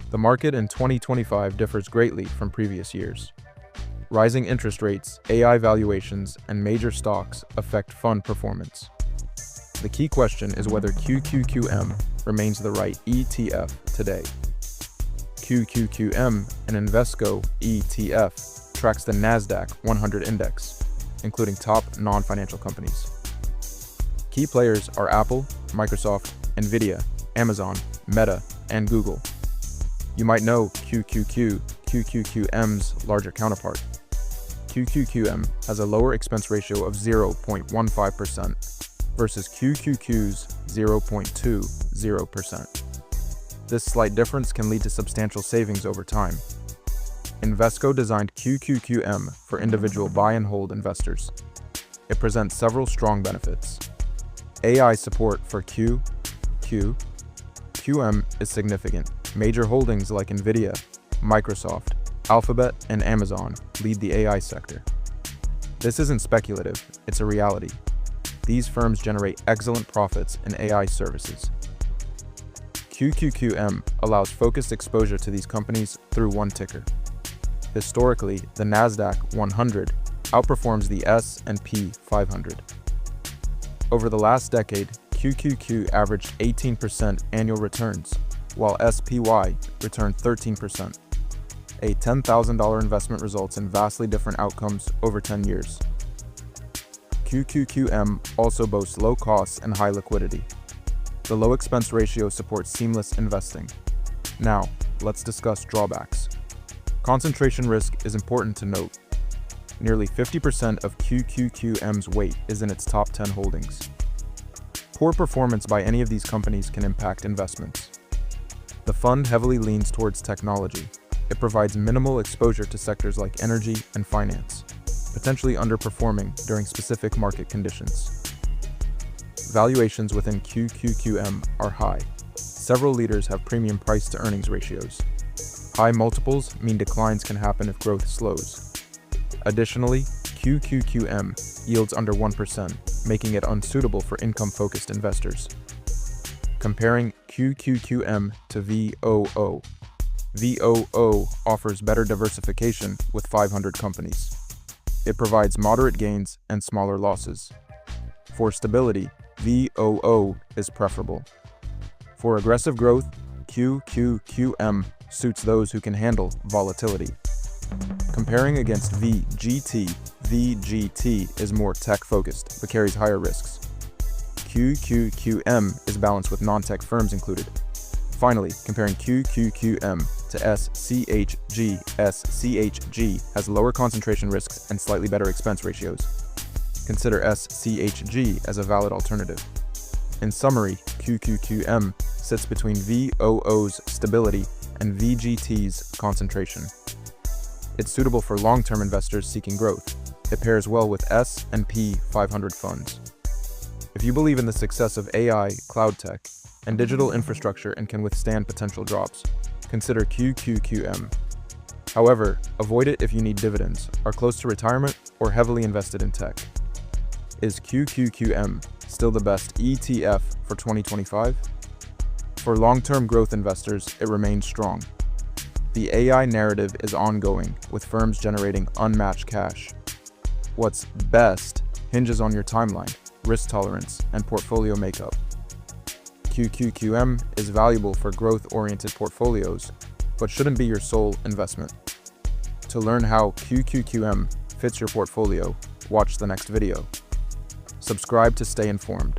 The market in 2025 differs greatly from previous years. Rising interest rates, AI valuations, and major stocks affect fund performance. The key question is whether QQQM remains the right ETF today. QQQM, an Invesco ETF, tracks the NASDAQ 100 index, including top non-financial companies. Key players are Apple, Microsoft, Nvidia, Amazon, Meta, and Google. You might know QQQM's larger counterpart. QQQM has a lower expense ratio of 0.15% versus QQQ's 0.20%. This slight difference can lead to substantial savings over time. Invesco designed QQQM for individual buy and hold investors. It presents several strong benefits. AI support for QQQM is significant. Major holdings like Nvidia, Microsoft, Alphabet, and Amazon lead the AI sector. This isn't speculative, it's a reality. These firms generate excellent profits in AI services. QQQM allows focused exposure to these companies through one ticker. Historically, the NASDAQ 100 outperforms the S&P 500. Over the last decade, QQQ averaged 18% annual returns, while SPY returned 13%. A $10,000 investment results in vastly different outcomes over 10 years. QQQM also boasts low costs and high liquidity. The low expense ratio supports seamless investing. Now, let's discuss drawbacks. Concentration risk is important to note. Nearly 50% of QQQM's weight is in its top 10 holdings. Poor performance by any of these companies can impact investments. The fund heavily leans towards technology. It provides minimal exposure to sectors like energy and finance, potentially underperforming during specific market conditions. Valuations within QQQM are high. Several leaders have premium price-to-earnings ratios. High multiples mean declines can happen if growth slows. Additionally, QQQM yields under 1%, making it unsuitable for income-focused investors. Comparing QQQM to VOO. VOO offers better diversification with 500 companies. It provides moderate gains and smaller losses. For stability, VOO is preferable. For aggressive growth, QQQM suits those who can handle volatility. Comparing against VGT, VGT is more tech-focused but carries higher risks. QQQM is balanced with non-tech firms included. Finally, comparing QQQM to SCHG. SCHG has lower concentration risks and slightly better expense ratios. Consider SCHG as a valid alternative. In summary, QQQM sits between VOO's stability and VGT's concentration. It's suitable for long-term investors seeking growth. It pairs well with S&P 500 funds. If you believe in the success of AI, cloud tech, and digital infrastructure and can withstand potential drops, consider QQQM. However, avoid it if you need dividends, are close to retirement, or heavily invested in tech. Is QQQM still the best ETF for 2025? For long-term growth investors, it remains strong. The AI narrative is ongoing, with firms generating unmatched cash. What's best hinges on your timeline, risk tolerance, and portfolio makeup. QQQM is valuable for growth-oriented portfolios, but shouldn't be your sole investment. To learn how QQQM fits your portfolio, watch the next video. Subscribe to stay informed.